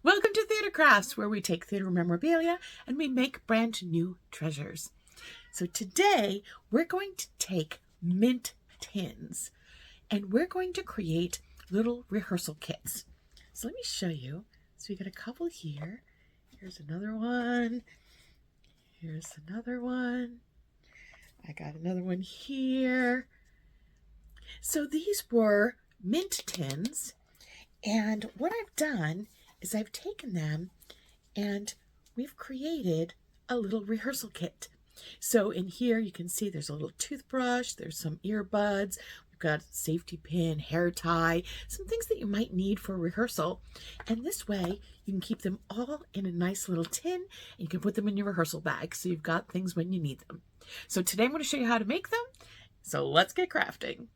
Welcome to Theater Crafts, where we take theater memorabilia and we make brand new treasures. So today we're going to take mint tins and we're going to create little rehearsal kits. So let me show you. So we got a couple here. Here's another one. Here's another one. I got another one here. So these were mint tins, and what I've done is I've taken them and we've created a little rehearsal kit. So in here you can see there's a little toothbrush, there's some earbuds, we've got a safety pin, hair tie, some things that you might need for rehearsal. And this way you can keep them all in a nice little tin and you can put them in your rehearsal bag so you've got things when you need them. So today I'm going to show you how to make them. So let's get crafting.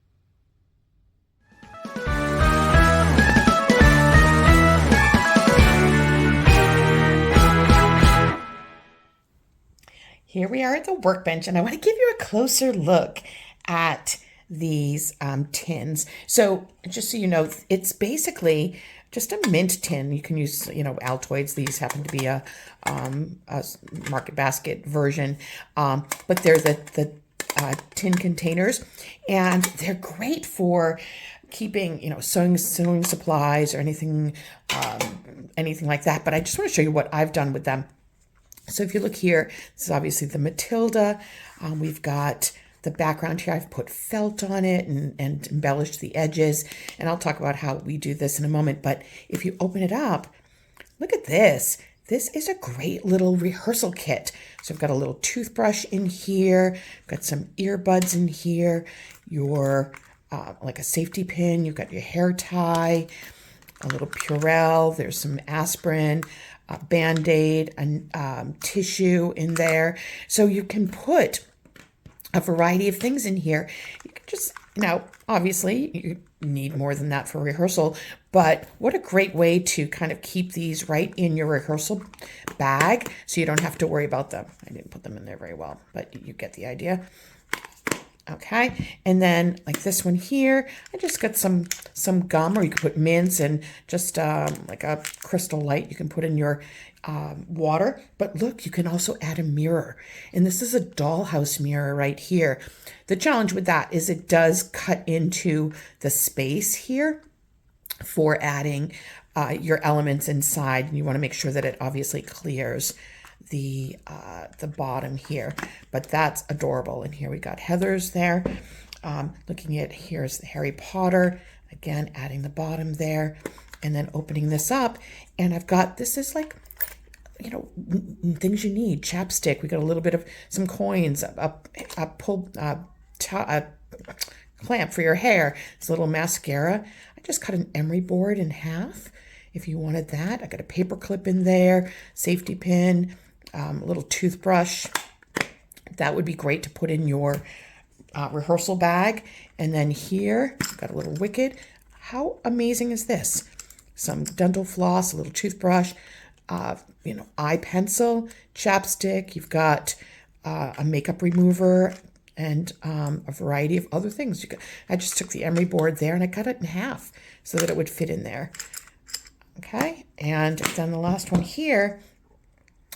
Here we are at the workbench, and I want to give you a closer look at these tins. So just so you know, it's basically just a mint tin. You can use, Altoids. These happen to be a Market Basket version, but they're the tin containers, and they're great for keeping, sewing supplies or anything like that. But I just want to show you what I've done with them. So if you look here, this is obviously the Matilda. We've got the background here. I've put felt on it and embellished the edges. And I'll talk about how we do this in a moment. But if you open it up, look at this. This is a great little rehearsal kit. So I've got a little toothbrush in here. I've got some earbuds in here. Your like a safety pin. You've got your hair tie, a little Purell. There's some aspirin, a Band-Aid, and tissue in there. So you can put a variety of things in here. You can just, obviously you need more than that for rehearsal, but what a great way to kind of keep these right in your rehearsal bag so you don't have to worry about them. I didn't put them in there very well, but you get the idea. Okay, and then like this one here, I just got some gum, or you could put mints and just like a Crystal Light you can put in your water. But look, you can also add a mirror, and this is a dollhouse mirror right here. The challenge with that is it does cut into the space here for adding your elements inside, and you want to make sure that it obviously clears the bottom here, but that's adorable. And here we got Heather's there. Looking at, here's the Harry Potter, again adding the bottom there, and then opening this up, and I've got, this is like, things you need. Chapstick, we got a little bit of some coins, a clamp for your hair, this little mascara. I just cut an emery board in half if you wanted that. I got a paper clip in there, safety pin, a little toothbrush. That would be great to put in your rehearsal bag. And then here, got a little Wicked. How amazing is this? Some dental floss, a little toothbrush, eye pencil, chapstick. You've got a makeup remover and a variety of other things. I just took the emery board there and I cut it in half so that it would fit in there. Okay, and then the last one here,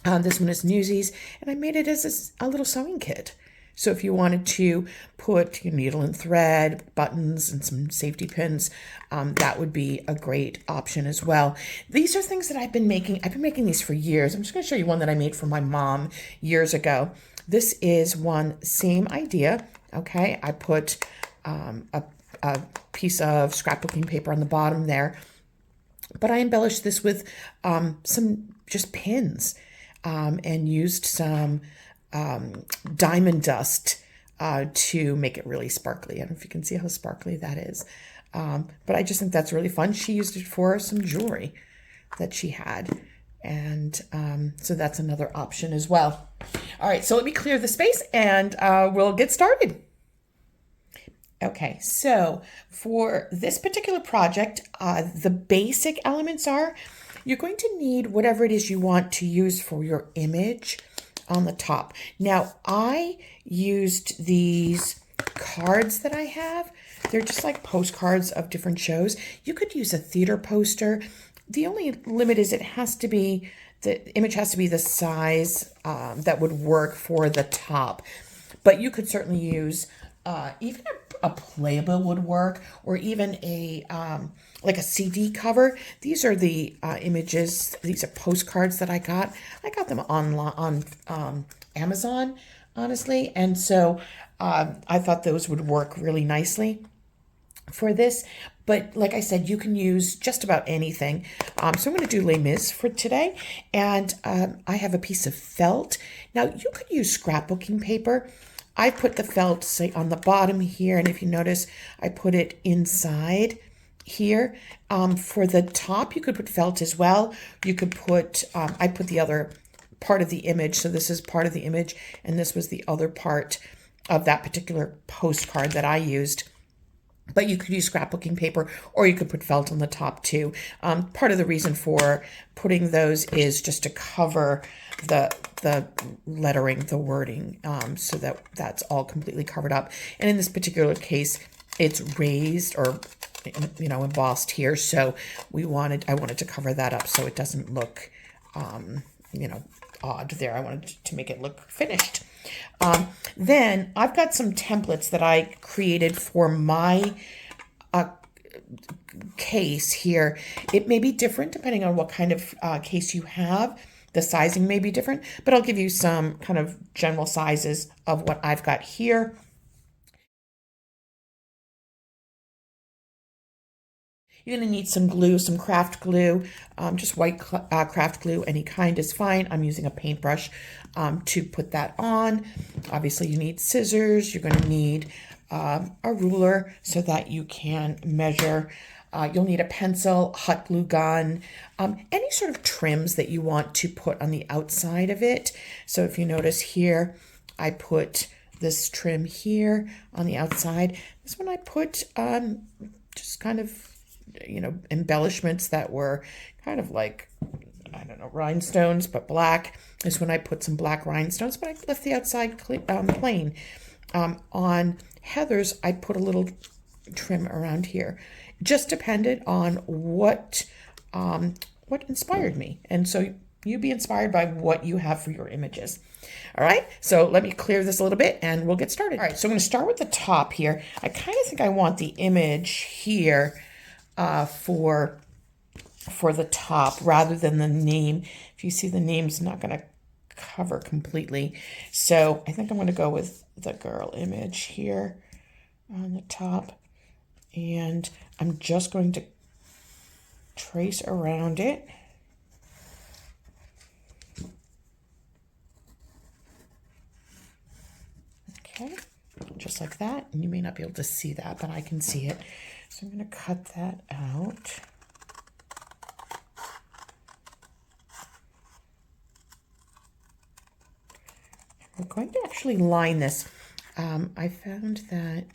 this one is Newsies, and I made it as a little sewing kit. So if you wanted to put your needle and thread, buttons, and some safety pins, that would be a great option as well. These are things that I've been making. I've been making these for years. I'm just going to show you one that I made for my mom years ago. This is one, same idea. Okay, I put a piece of scrapbooking paper on the bottom there, but I embellished this with some just pins and used some diamond dust to make it really sparkly. I don't know if you can see how sparkly that is. But I just think that's really fun. She used it for some jewelry that she had. And so that's another option as well. All right, so let me clear the space and we'll get started. Okay, so for this particular project, the basic elements are, you're going to need whatever it is you want to use for your image on the top. Now, I used these cards that I have. They're just like postcards of different shows. You could use a theater poster. the only limit is the image has to be the size that would work for the top. But you could certainly use even a playbill would work, or even a like a CD cover. These are the images. These are postcards that I got. I got them on Amazon, honestly, and so I thought those would work really nicely for this. But like I said, you can use just about anything. So I'm going to do Les Mis for today. And I have a piece of felt. Now, you could use scrapbooking paper. I put the felt, say, on the bottom here. And if you notice, I put it inside here. For the top, you could put felt as well. You could put, I put the other part of the image. So this is part of the image. And this was the other part of that particular postcard that I used. But you could use scrapbooking paper, or you could put felt on the top too. Part of the reason for putting those is just to cover the lettering, the wording, so that that's all completely covered up. And in this particular case, it's raised or embossed here. So I wanted to cover that up so it doesn't look odd there. I wanted to make it look finished. Then I've got some templates that I created for my case here. It may be different depending on what kind of case you have. The sizing may be different, but I'll give you some kind of general sizes of what I've got here. You're going to need some glue, some craft glue, just white craft glue, any kind is fine. I'm using a paintbrush to put that on. Obviously, you need scissors. You're going to need a ruler so that you can measure. You'll need a pencil, hot glue gun, any sort of trims that you want to put on the outside of it. So if you notice here, I put this trim here on the outside. This one I put just kind of embellishments that were kind of like, I don't know, rhinestones, but black. This one I put some black rhinestones, but I left the outside plain. On Heather's, I put a little trim around here. Just depended on what inspired me. And so you be inspired by what you have for your images. All right, so let me clear this a little bit and we'll get started. All right, so I'm going to start with the top here. I kind of think I want the image here for the top rather than the name. If you see, the name's not going to cover completely. So I think I'm going to go with the girl image here on the top. And I'm just going to trace around it. Okay, just like that. And you may not be able to see that, but I can see it. So I'm going to cut that out. We're going to actually line this. I found that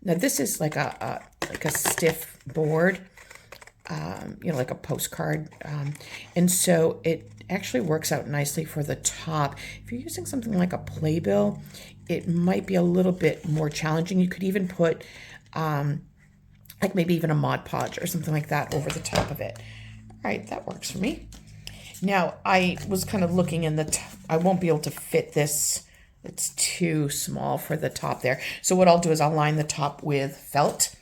now this is like a stiff board, like a postcard, and so it actually works out nicely for the top. If you're using something like a playbill, it might be a little bit more challenging. You could even put like maybe even a Mod Podge or something like that over the top of it. All right, that works for me. Now, I was kind of looking in I won't be able to fit this. It's too small for the top there. So what I'll do is I'll line the top with felt,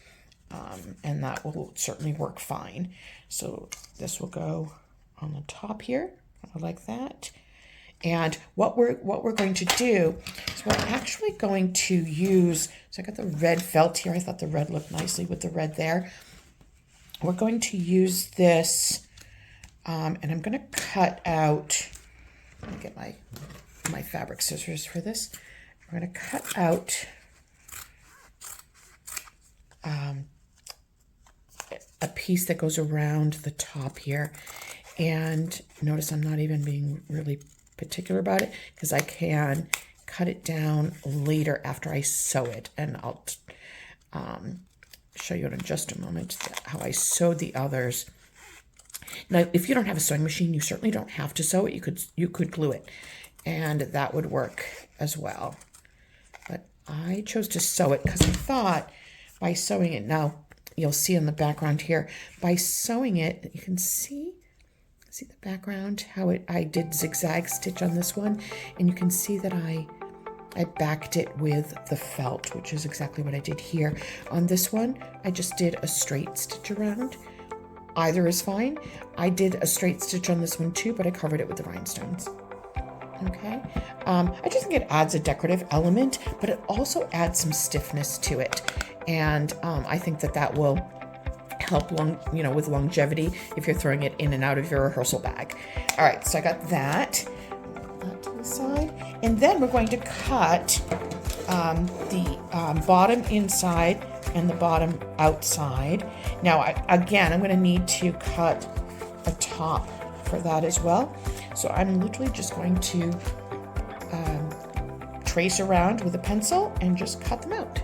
and that will certainly work fine. So this will go on the top here, like that. And what we're going to do is we're actually going to use, so I got the red felt here. I thought the red looked nicely with the red there. We're going to use this, and I'm going to cut out, let me get my fabric scissors for this. We're going to cut out a piece that goes around the top here. And notice I'm not even being really particular about it because I can cut it down later after I sew it. And I'll show you in just a moment how I sewed the others. Now, if you don't have a sewing machine, you certainly don't have to sew it. You could glue it, and that would work as well. But I chose to sew it because I thought by sewing it, now you'll see in the background here, by sewing it, you can see the background, how I did zigzag stitch on this one, and you can see that I backed it with the felt, which is exactly what I did here. On this one, I just did a straight stitch around. Either is fine. I did a straight stitch on this one too, but I covered it with the rhinestones. Okay, I just think it adds a decorative element, but it also adds some stiffness to it, and I think that will help with longevity if you're throwing it in and out of your rehearsal bag. All right, so I got that to the side, and then we're going to cut the bottom inside and the bottom outside. Now, I'm going to need to cut a top for that as well. So I'm literally just going to trace around with a pencil and just cut them out.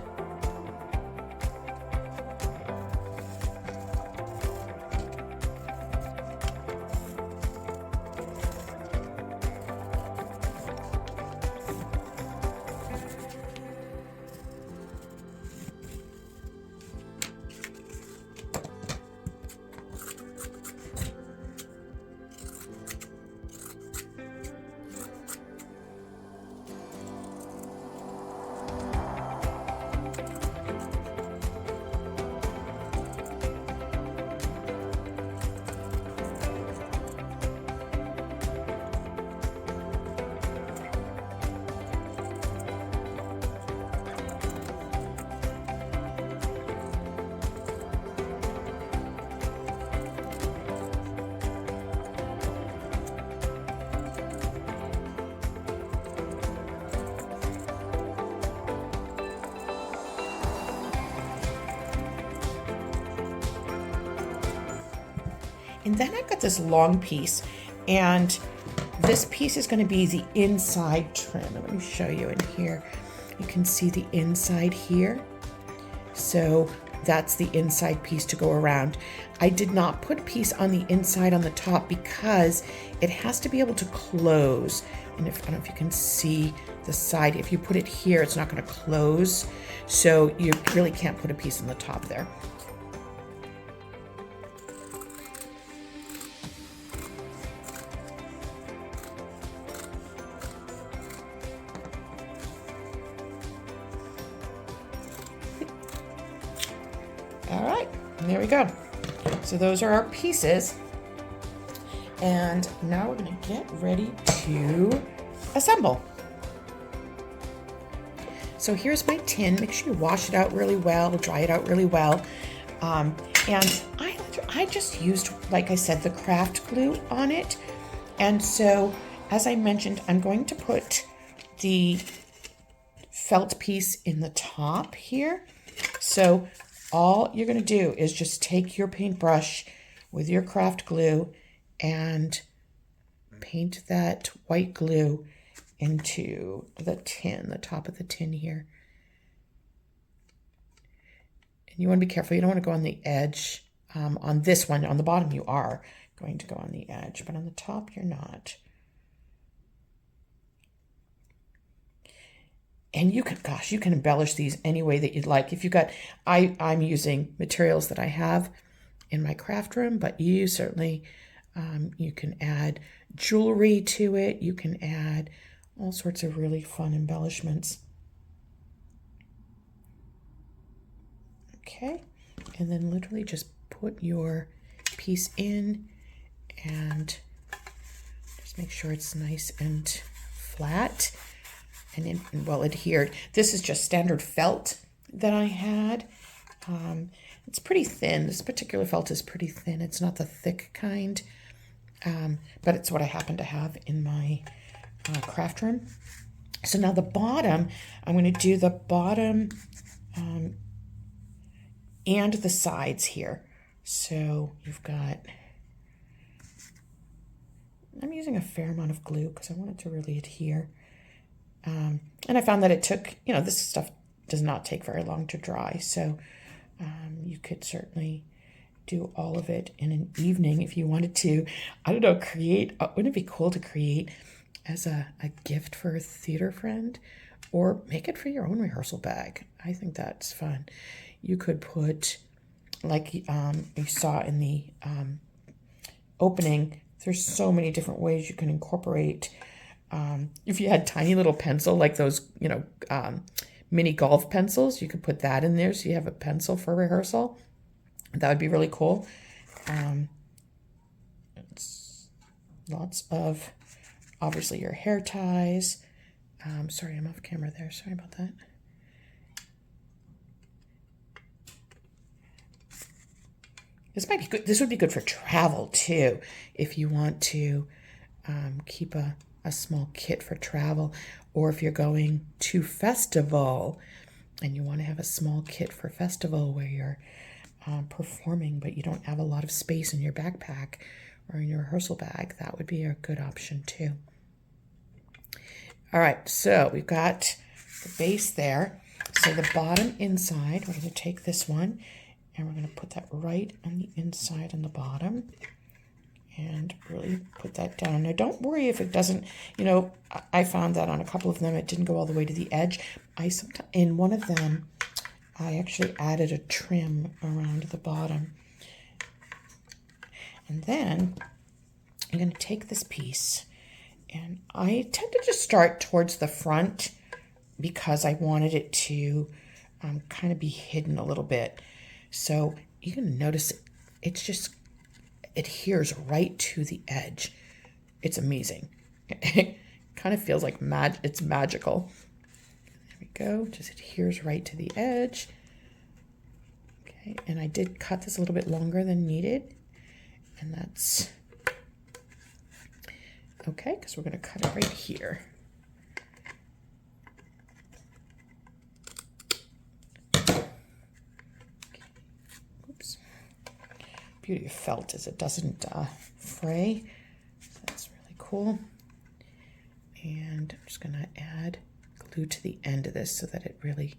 And then I've got this long piece, and this piece is going to be the inside trim. Let me show you in here. You can see the inside here. So that's the inside piece to go around. I did not put a piece on the inside on the top because it has to be able to close. And I don't know if you can see the side. If you put it here, it's not going to close. So you really can't put a piece on the top there. All right, there we go. So those are our pieces. And now we're going to get ready to assemble. So here's my tin. Make sure you wash it out really well, dry it out really well. And I just used, like I said, the craft glue on it. And so, as I mentioned, I'm going to put the felt piece in the top here. So all you're going to do is just take your paintbrush with your craft glue and paint that white glue into the tin, the top of the tin here. And you want to be careful. You don't want to go on the edge. On this one, on the bottom, you are going to go on the edge, but on the top, you're not. And you can embellish these any way that you'd like. If you got, I'm using materials that I have in my craft room, but you certainly, you can add jewelry to it. You can add all sorts of really fun embellishments. Okay, and then literally just put your piece in and just make sure it's nice and flat and well adhered. This is just standard felt that I had. It's pretty thin. This particular felt is pretty thin. It's not the thick kind, but it's what I happen to have in my craft room. So now the bottom, I'm going to do the bottom and the sides here. So you've got, I'm using a fair amount of glue because I want it to really adhere. And I found that it took, this stuff does not take very long to dry. So you could certainly do all of it in an evening if you wanted to. I don't know, wouldn't it be cool to create as a gift for a theater friend, or make it for your own rehearsal bag? I think that's fun. You could put like you saw in the opening, there's so many different ways you can incorporate. If you had tiny little pencil, like those, mini golf pencils, you could put that in there so you have a pencil for rehearsal. That would be really cool. It's lots of, obviously, your hair ties. Sorry, I'm off camera there. Sorry about that. This might be good. This would be good for travel too, if you want to keep a small kit for travel, or if you're going to festival and you want to have a small kit for festival where you're performing, but you don't have a lot of space in your backpack or in your rehearsal bag. That would be a good option too. All right, so we've got the base there. So the bottom inside, we're going to take this one and we're going to put that right on the inside and the bottom and really put that down. Now don't worry if it doesn't, I found that on a couple of them it didn't go all the way to the edge. In one of them, I actually added a trim around the bottom. And then I'm going to take this piece, and I tend to just start towards the front because I wanted it to kind of be hidden a little bit. So you can notice it's just adheres right to the edge. It's amazing. It kind of feels like it's magical. There we go. Just adheres right to the edge. Okay, and I did cut this a little bit longer than needed, and that's okay because we're going to cut it right here. Oops. Beauty of felt is it doesn't fray. So that's really cool. And I'm just going to add glue to the end of this so that it really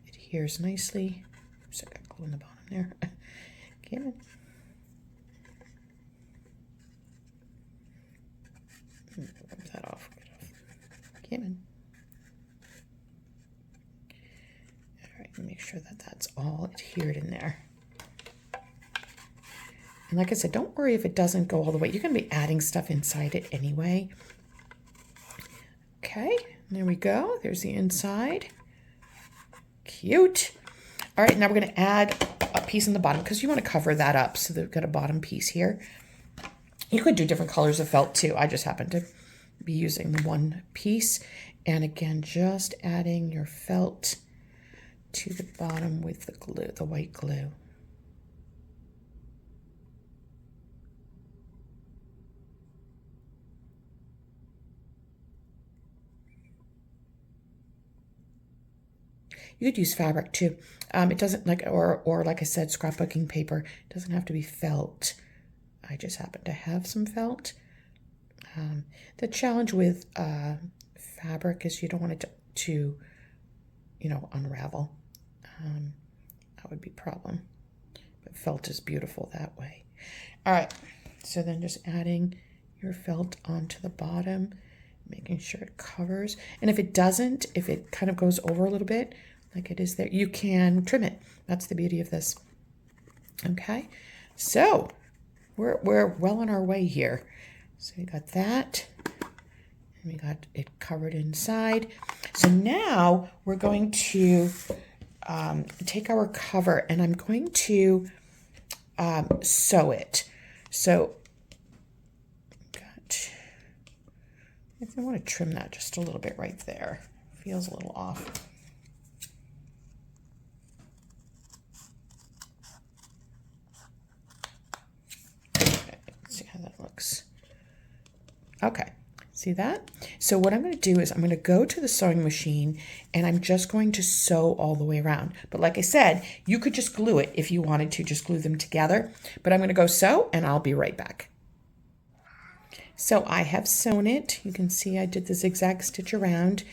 adheres nicely. Oops, I got glue in the bottom there. Come on. Rub that off. Get off. Come on. All right, make sure that that's all adhered in there. And like I said, don't worry if it doesn't go all the way. You're going to be adding stuff inside it anyway. Okay, there we go. There's the inside. Cute. All right, now we're going to add a piece in the bottom because you want to cover that up. So they've got a bottom piece here. You could do different colors of felt too. I just happen to be using the one piece. And again, just adding your felt to the bottom with the glue, the white glue. You could use fabric too. It doesn't or like I said, scrapbooking paper. It doesn't have to be felt. I just happen to have some felt. The challenge with fabric is you don't want it to unravel. That would be a problem. But felt is beautiful that way. All right. So then just adding your felt onto the bottom, making sure it covers. And if it doesn't, if it kind of goes over a little bit, like it is there, you can trim it. That's the beauty of this. Okay, so we're well on our way here. So we got that, and we got it covered inside. So now we're going to take our cover, and I'm going to sew it. So I want to trim that just a little bit right there. Feels a little off. See how that looks. Okay, see that? So what I'm going to do is I'm going to go to the sewing machine and I'm just going to sew all the way around. But like I said, you could just glue it if you wanted to, just glue them together. But I'm going to go sew and I'll be right back. So I have sewn it. You can see I did the zigzag stitch around,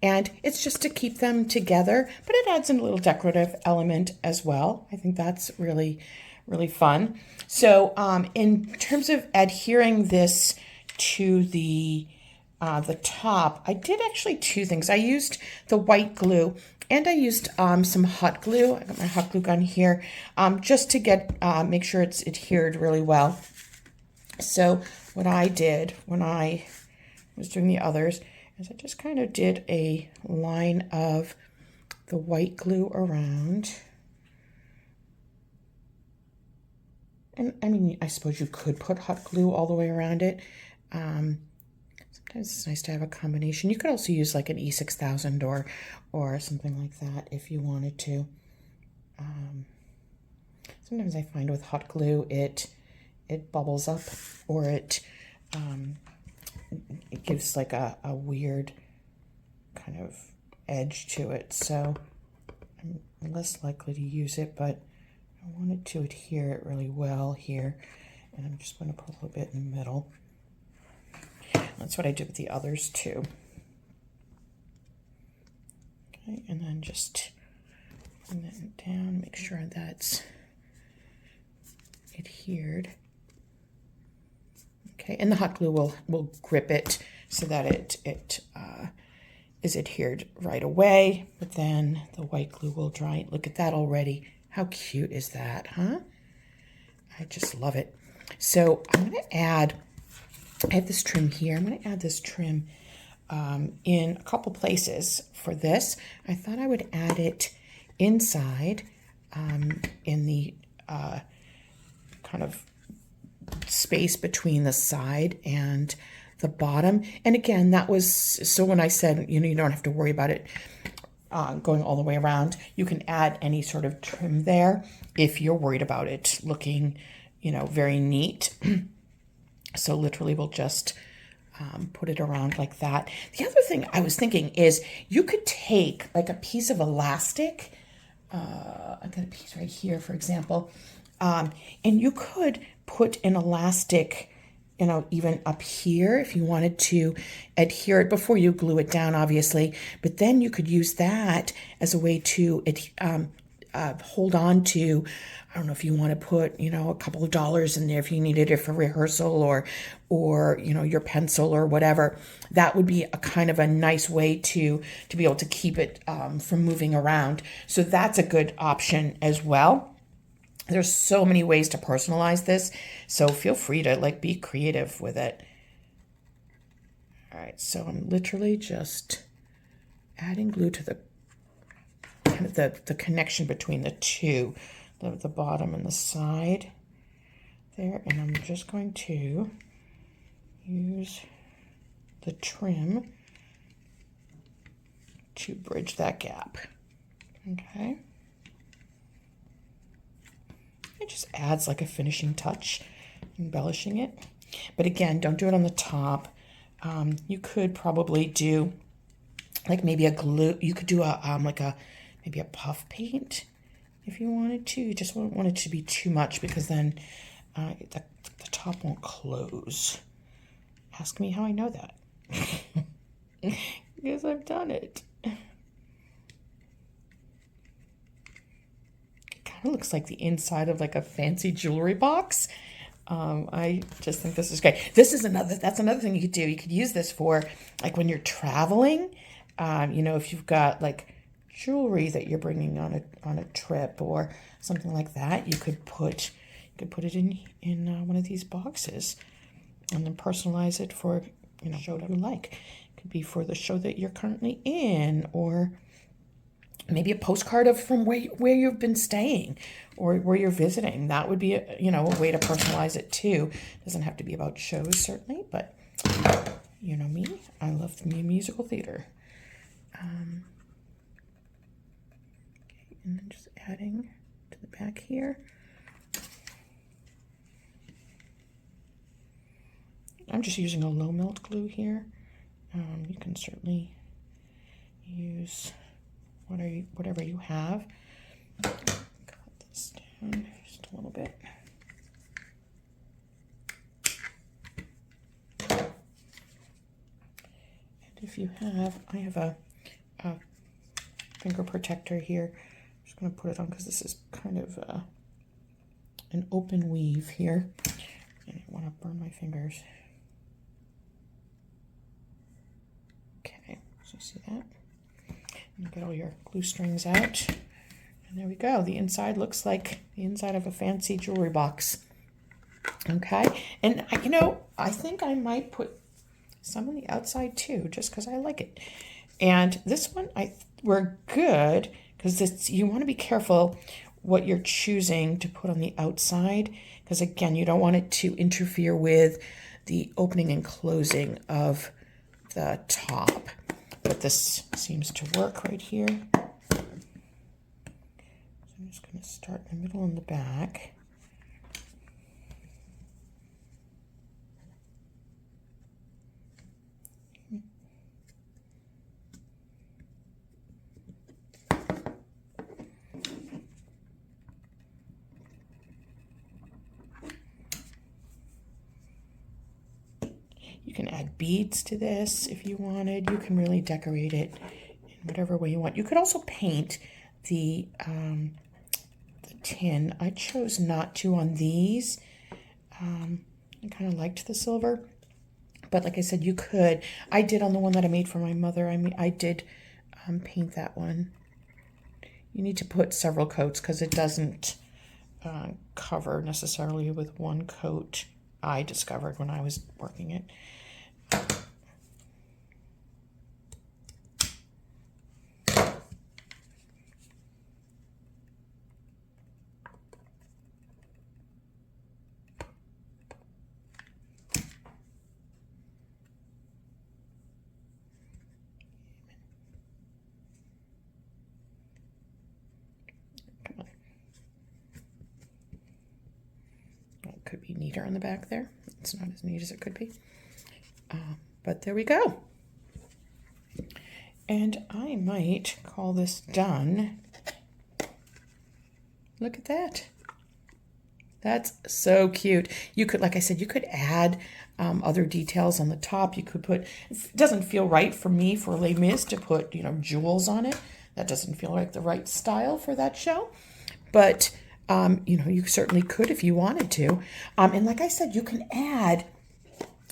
and it's just to keep them together, but it adds a little decorative element as well. I think that's really, really fun. So in terms of adhering this to the top, I did actually two things. I used the white glue, And I used some hot glue. I got my hot glue gun here, just to get make sure it's adhered really well. So what I did when I was doing the others is I just kind of did a line of the white glue around. And I mean, I suppose you could put hot glue all the way around it. Sometimes it's nice to have a combination. You could also use like an E6000 or something like that if you wanted to. Sometimes I find with hot glue it bubbles up, or it gives like a weird kind of edge to it. So I'm less likely to use it, but I wanted to adhere it really well here, and I'm just going to put a little bit in the middle. That's what I did with the others too. Okay, and then just bring that down, make sure that's adhered. Okay, and the hot glue will grip it so that it is adhered right away, but then the white glue will dry. Look at that already. How cute is that, huh? I just love it. So I'm going to add, I have this trim here. I'm going to add this trim in a couple places for this. I thought I would add it inside in the kind of space between the side and the bottom. And again, that was, so when I said, you don't have to worry about it going all the way around, you can add any sort of trim there if you're worried about it looking, very neat. So literally we'll just put it around like that. The other thing I was thinking is you could take like a piece of elastic. I've got a piece right here, for example, and you could put an elastic, even up here if you wanted to adhere it before you glue it down, obviously. But then you could use that as a way to hold on to, I don't know if you want to put, a couple of dollars in there if you needed it for rehearsal or your pencil or whatever. That would be a kind of a nice way to be able to keep it from moving around. So that's a good option as well. There's so many ways to personalize this, so feel free to be creative with it. All right, so I'm literally just adding glue to the kind of the connection between the two, the bottom and the side there, and I'm just going to use the trim to bridge that gap. Okay. It just adds like a finishing touch, embellishing it. But again, don't do it on the top. You could probably do like maybe a glue. You could do maybe a puff paint if you wanted to. You just wouldn't want it to be too much because then the top won't close. Ask me how I know that. Because I've done it. It looks like the inside of like a fancy jewelry box. I just think this is great. That's another thing you could do. You could use this for like when you're traveling. If you've got like jewelry that you're bringing on a trip or something like that, you could put it in one of these boxes and then personalize it for show that you like. It could be for the show that you're currently in, or maybe a postcard from where you've been staying or where you're visiting. That would be a way to personalize it too. Doesn't have to be about shows, certainly, but you know me, I love me musical theater. Okay, and then just adding to the back here. I'm just using a low melt glue here. You can certainly use whatever you have. Cut this down just a little bit. And if you have, I have a finger protector here. I'm just going to put it on because this is kind of an open weave here. I don't want to burn my fingers. Okay, so see that? Get all your glue strings out. And there we go. The inside looks like the inside of a fancy jewelry box. Okay. And, I think I might put some on the outside too, just because I like it. And this one, we're good, because you want to be careful what you're choosing to put on the outside, because again, you don't want it to interfere with the opening and closing of the top. But this seems to work right here. So I'm just going to start in the middle and the back. You can add beads to this if you wanted. You can really decorate it in whatever way you want. You could also paint the tin. I chose not to on these. I kind of liked the silver, but like I said, you could. I did on the one that I made for my mother. I did paint that one. You need to put several coats because it doesn't cover necessarily with one coat. I discovered when I was working it. Come on. It could be neater on the back there. It's not as neat as it could be. But there we go. And I might call this done. Look at that. That's so cute. You could, like I said, you could add other details on the top. You could put, it doesn't feel right for me, for Les Mis, to put, jewels on it. That doesn't feel like the right style for that show. But, you certainly could if you wanted to. And like I said, you can add,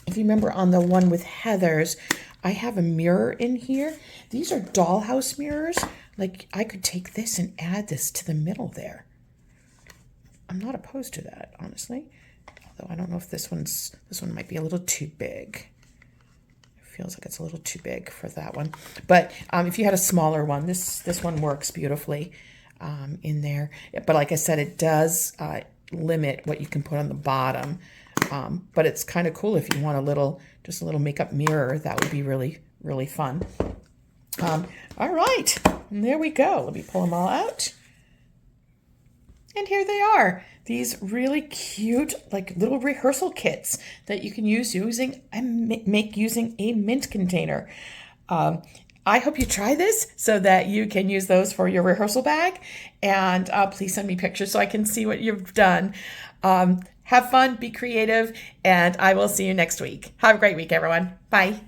if you remember on the one with Heather's, I have a mirror in here. These are dollhouse mirrors. Like, I could take this and add this to the middle there. I'm not opposed to that, honestly. Although I don't know if this one might be a little too big. It feels like it's a little too big for that one. But if you had a smaller one, this one works beautifully in there. But like I said, it does limit what you can put on the bottom. But it's kind of cool if you want just a little makeup mirror. That would be really, really fun. All right, and there we go. Let me pull them all out. And here they are. These really cute, like little rehearsal kits that you can use using a mint container. I hope you try this so that you can use those for your rehearsal bag. And please send me pictures so I can see what you've done. Have fun, be creative, and I will see you next week. Have a great week, everyone. Bye.